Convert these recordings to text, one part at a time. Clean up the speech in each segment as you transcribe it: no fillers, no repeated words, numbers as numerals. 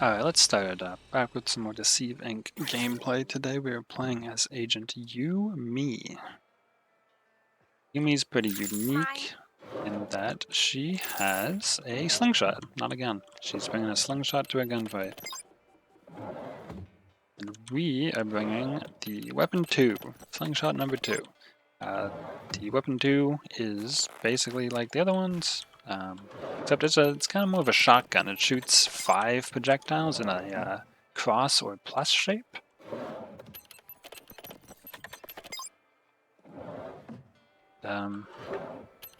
Alright, let's start back with some more Deceive Inc. gameplay. Today we are playing as Agent Yumi. Yumi's pretty unique in that she has a slingshot, not a gun. She's bringing a slingshot to a gunfight. And we are bringing the weapon 2, slingshot number 2. The weapon 2 is basically like the other ones, except it's kind of more of a shotgun. It shoots 5 projectiles in a cross or plus shape.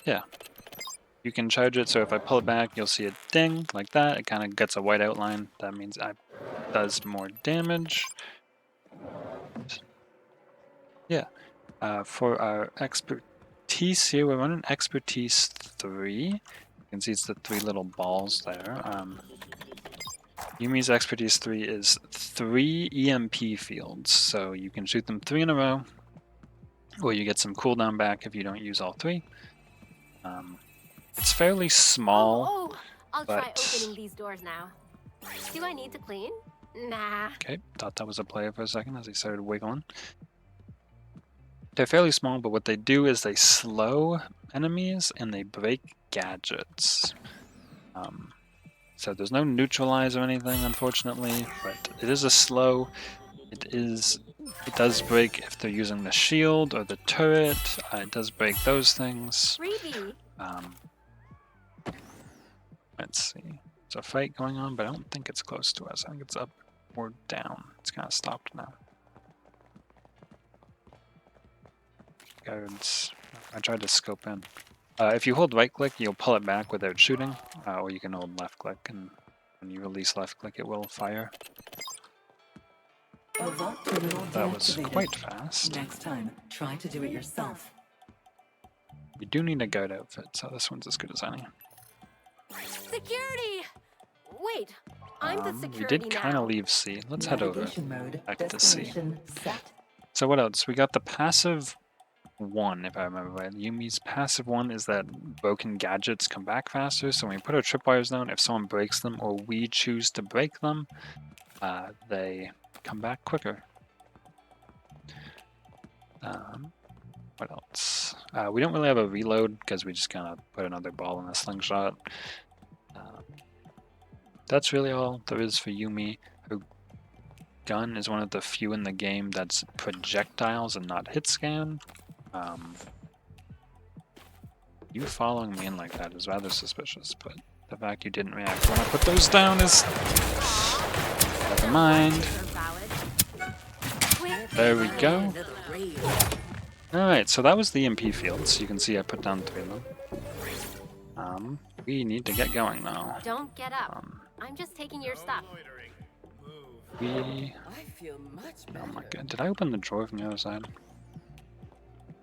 Yeah, you can charge it, so if I pull it back, you'll see a ding like that. It kind of gets a white outline. That means it does more damage. Yeah, for our expertise here, we're running expertise 3. You can see it's the 3 little balls there. Yumi's expertise 3 is 3 EMP fields, so you can shoot them 3 in a row, or you get some cooldown back if you don't use all 3. It's fairly small. I'll try opening these doors now. Do I need to clean? Nah. Okay, thought that was a player for a second as he started wiggling. They're fairly small, but what they do is they slow enemies and they break gadgets. So there's no neutralize or anything, unfortunately, but it is a slow. It does break if they're using the shield or the turret. It does break those things. Let's see. There's a fight going on, but I don't think it's close to us. I think it's up or down. It's kind of stopped now. Guards. I tried to scope in. If you hold right click, you'll pull it back without shooting, or you can hold left click, and when you release left click, it will fire. That was quite fast. Next time, try to do it yourself. You do need a guard outfit, so this one's as good as any. Security! Wait, I'm the security we did kind of leave C. Let's head over back to C. So what else? We got the passive 1, if I remember right. Yumi's passive 1 is that broken gadgets come back faster, so when we put our tripwires down, if someone breaks them or we choose to break them, they come back quicker. What else? We don't really have a reload because we just kind of put another ball in a slingshot. That's really all there is for Yumi. Her gun is one of the few in the game that's projectiles and not hit scan. You following me in like that is rather suspicious, but the fact you didn't react when I put those down is... Never mind. There we go. Alright, so that was the EMP fields. You can see I put down 3 of them. We need to get going now. Don't get up. I'm just taking your stuff. Oh my god, did I open the drawer from the other side?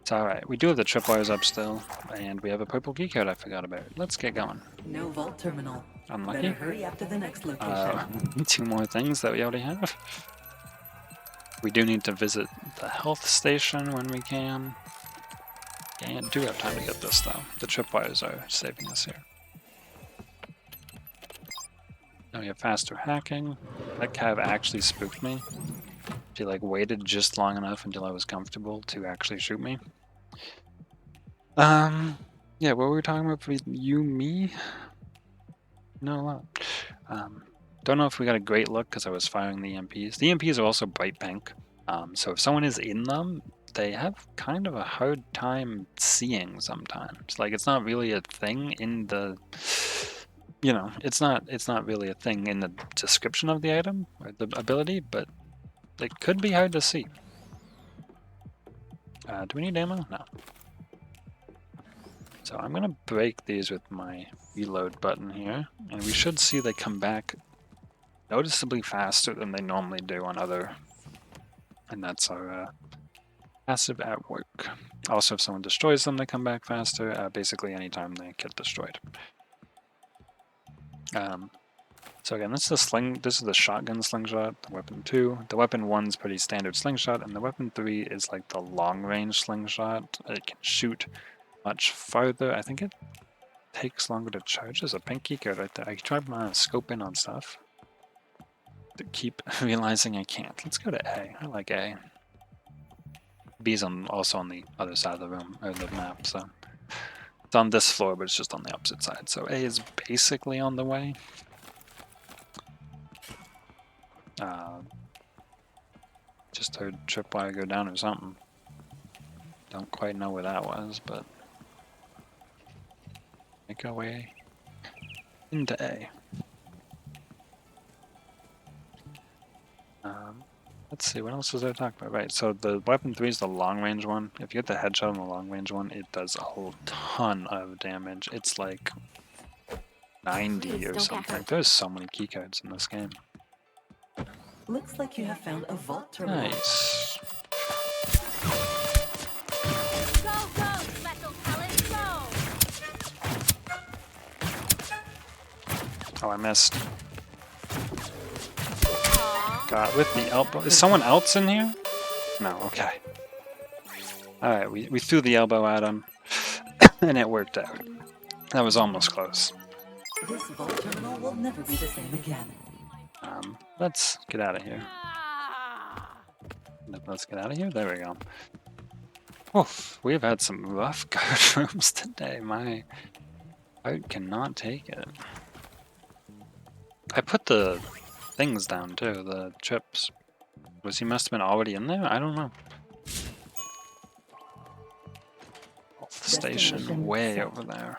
It's alright, we do have the tripwires up still, and we have a purple key card I forgot about. Let's get going. No vault terminal. Unlucky. Better hurry up to the next location. 2 more things that we already have. We do need to visit the health station when we can. And do have time to get this though. The tripwires are saving us here. Now we have faster hacking. That cav actually spooked me. She like waited just long enough until I was comfortable to actually shoot me. Yeah, what were we talking about for Yumi? Not a lot. Don't know if we got a great look because I was firing the EMPs. The EMPs are also bright pink, so if someone is in them, they have kind of a hard time seeing sometimes. Like, it's not really a thing in the... You know, it's not really a thing in the description of the item, or the ability, but it could be hard to see. Do we need ammo? No. So I'm gonna break these with my reload button here, and we should see they come back noticeably faster than they normally do on other, and that's our passive at work. Also, if someone destroys them, they come back faster, basically anytime they get destroyed. So again, this is the shotgun slingshot, the weapon 2. The weapon 1's pretty standard slingshot, and the weapon 3 is like the long-range slingshot. It can shoot much farther. I think it takes longer to charge. There's a pink key card right there. I tried my scope in on stuff. to keep realizing I can't. Let's go to A. I like A. B's also on the other side of the room, or the map, so... It's on this floor, but it's just on the opposite side. So A is basically on the way. Just heard Tripwire go down or something. Don't quite know where that was, but... Make our way into A. Let's see, what else was I talking about? Right, so the weapon 3 is the long range one. If you get the headshot on the long range one, it does a whole ton of damage. It's like 90 Please or don't get something. hurt. There's so many keycards in this game. Looks like you have found a vault terminal. Nice. Go, go, special talent, go! Oh, I missed. Aw. Got with the elbow. Is someone else in here? No, okay. Alright, we threw the elbow at him, and it worked out. That was almost close. This vault terminal will never be the same again. Let's get out of here. Ah. Let's get out of here. There we go. Oof, we've had some rough guard rooms today. My heart cannot take it. I put the things down too, the trips. He must have been already in there? I don't know. Station Destination way set. over there.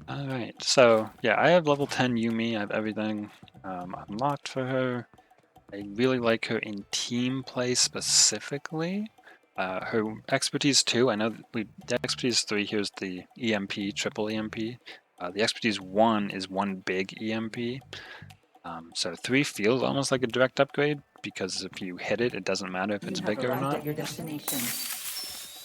Alright, so yeah, I have level 10 Yumi. I have everything unlocked for her. I really like her in team play specifically. Her expertise 2, I know the expertise 3 here's the EMP, triple EMP. The expertise 1 is one big EMP. So 3 feels almost like a direct upgrade because if you hit it, it doesn't matter if it's You have bigger or arrived not. at your destination.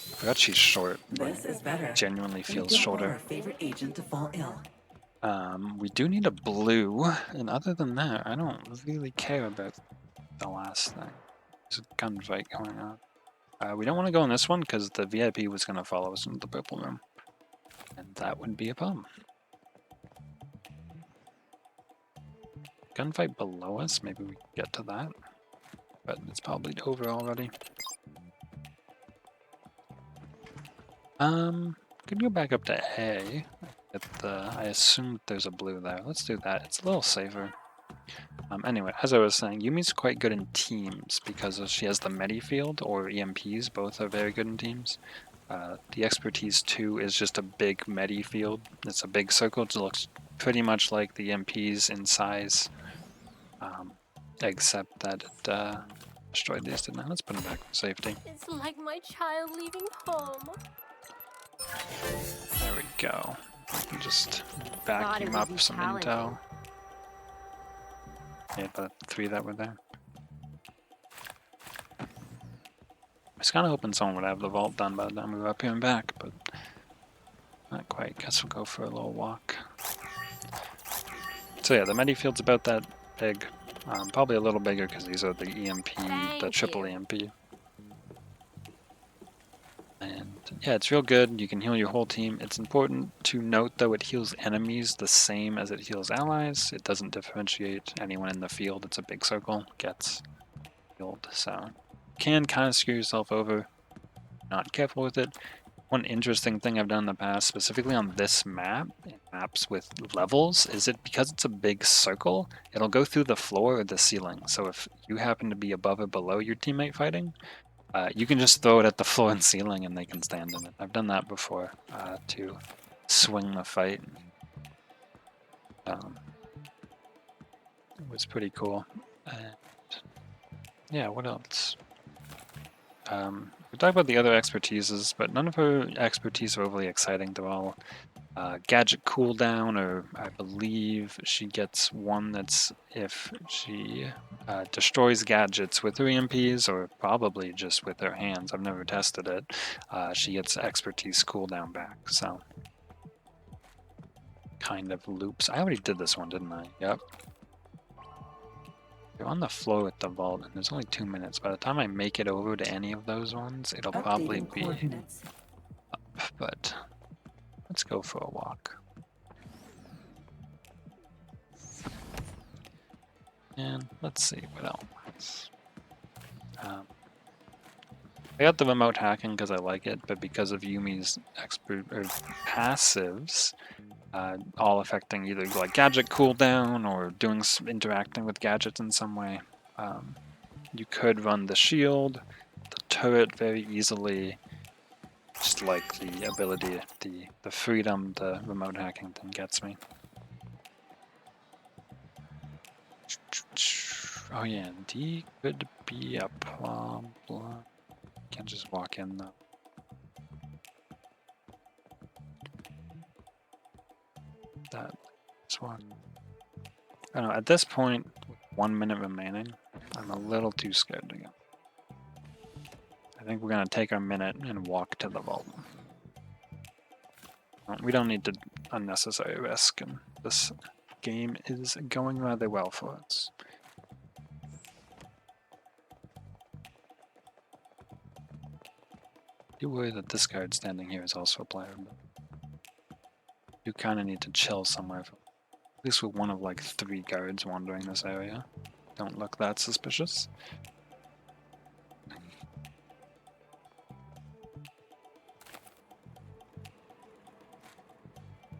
I forgot she's short. This is better. Genuinely We feels don't want shorter. our favorite agent to fall ill. We do need a blue, and other than that, I don't really care about the last thing. There's a gunfight going on. We don't want to go in this one because the VIP was going to follow us into the purple room, and that would be a problem. Gunfight below us, maybe we can get to that, but it's probably over already. Could go back up to A. I assume there's a blue there. Let's do that. It's a little safer. Anyway, as I was saying, Yumi's quite good in teams because she has the Medi field or EMPs. Both are very good in teams. The expertise 2 is just a big Medi field. It's a big circle. It looks pretty much like the EMPs in size, except that it destroyed these, didn't it? Let's put them back for safety. It's like my child leaving home. There we go. Just Thought back it him would up be some challenging. intel. Yeah, the 3 that were there. I was kind of hoping someone would have the vault done by the time we were up here and back, but not quite. Guess we'll go for a little walk. So yeah, the Medi field's about that big. Probably a little bigger because these are the EMP, the Thank triple you. EMP. And yeah, it's real good. You can heal your whole team. It's important to note, though, it heals enemies the same as it heals allies. It doesn't differentiate anyone in the field. It's a big circle, gets healed. So you can kind of screw yourself over. Not careful with it. One interesting thing I've done in the past, specifically on this map, maps with levels, is it because it's a big circle, it'll go through the floor or the ceiling. So if you happen to be above or below your teammate fighting, you can just throw it at the floor and ceiling and they can stand in it. I've done that before to swing the fight. It was pretty cool. And yeah, what else? We talked about the other expertises, but none of her expertise are overly exciting. They're all gadget cooldown, or I believe she gets one that's if she destroys gadgets with her EMPs, or probably just with her hands. I've never tested it. She gets expertise cooldown back, so kind of loops. I already did this one, didn't I? Yep. You're on the floor with the vault, and there's only 2 minutes. By the time I make it over to any of those ones, it'll probably Updating be coordinates. up, but let's go for a walk. And let's see what else. I got the remote hacking because I like it, but because of Yumi's passives, all affecting either like gadget cooldown or interacting with gadgets in some way, you could run the shield, the turret very easily. Just like the ability, the freedom the remote hacking thing gets me. Oh yeah, D could be a problem. Can't just walk in though. This one. I don't know, at this point, with 1 minute remaining, I'm a little too scared to go. I think we're gonna take our minute and walk to the vault. We don't need to unnecessary risk, and this game is going rather well for us. I do worry that this guard standing here is also a player, but you kind of need to chill somewhere. At least with one of like 3 guards wandering this area. Don't look that suspicious.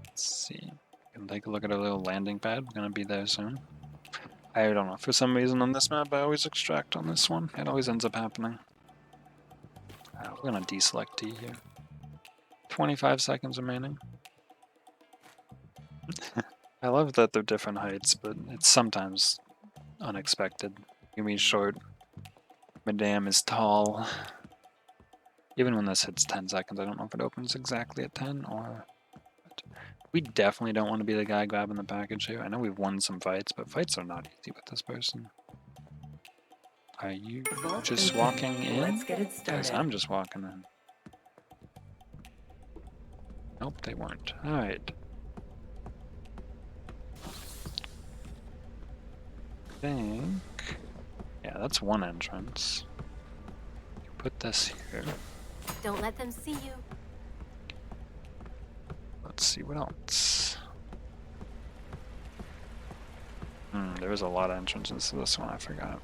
Let's see. Can take a look at our little landing pad. We're gonna be there soon. I don't know. For some reason on this map, I always extract on this one. It always ends up happening. We're gonna deselect D here. 25 seconds remaining. I love that they're different heights, but it's sometimes unexpected. Yumi's short. Madame is tall. Even when this hits 10 seconds, I don't know if it opens exactly at 10 or... We definitely don't want to be the guy grabbing the package here. I know we've won some fights, but fights are not easy with this person. Are you just walking in? Let's get it started. Yes, I'm just walking in. Nope, they weren't. Alright. Think... Yeah, that's one entrance. Put this here. Don't let them see you. Let's see what else. There is a lot of entrances to this one, I forgot.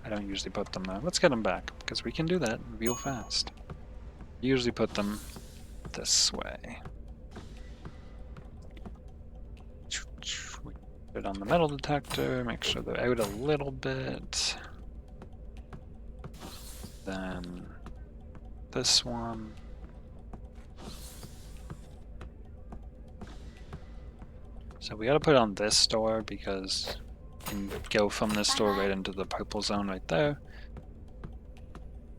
I don't usually put them there. Let's get them back, because we can do that real fast. Usually put them this way. Put it on the metal detector, make sure they're out a little bit. Then this one. So we gotta put it on this door because you can go from this door right into the purple zone right there.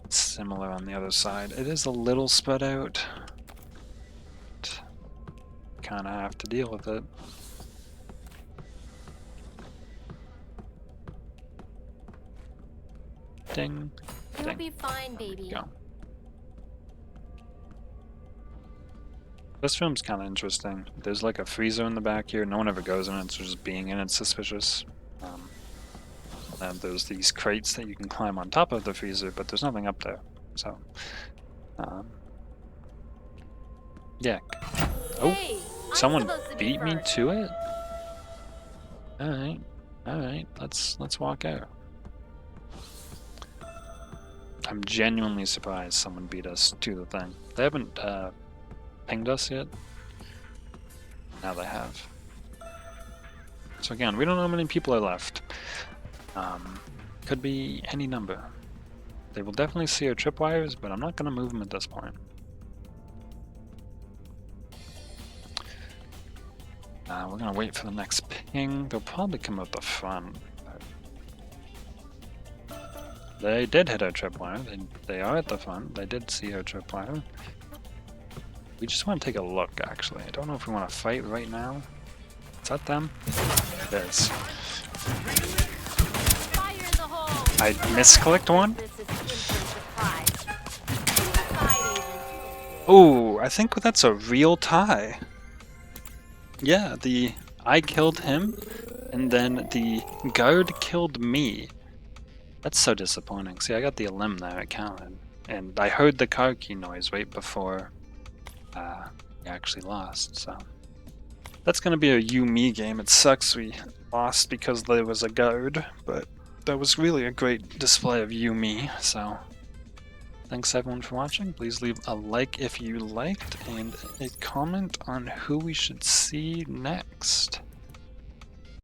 It's similar on the other side. It is a little spread out. Kinda have to deal with it. Ding. You'll Ding. be fine, baby. Go. This room's kind of interesting. There's like a freezer in the back here. No one ever goes in it, so just being in it's suspicious. And there's these crates that you can climb on top of the freezer, but there's nothing up there. So, yeah. Oh, Hey, I'm someone supposed to be beat me first. to it. All right. Let's walk out. I'm genuinely surprised someone beat us to the thing. They haven't pinged us yet. Now they have. So again, we don't know how many people are left. Could be any number. They will definitely see our tripwires, but I'm not going to move them at this point. We're going to wait for the next ping. They'll probably come up the front. They did hit our tripwire. They are at the front. They did see our tripwire. We just want to take a look, actually. I don't know if we want to fight right now. Is that them? It is. Fire in the hole. I misclicked one? This is instant surprise. Side agent. Oh, I think that's a real tie. Yeah, I killed him, and then the guard killed me. That's so disappointing. See, I got the elim there, it counted. And I heard the car key noise right before we actually lost, so. That's gonna be a you-me game. It sucks we lost because there was a guard, but that was really a great display of Yumi, so thanks everyone for watching. Please leave a like if you liked, and a comment on who we should see next.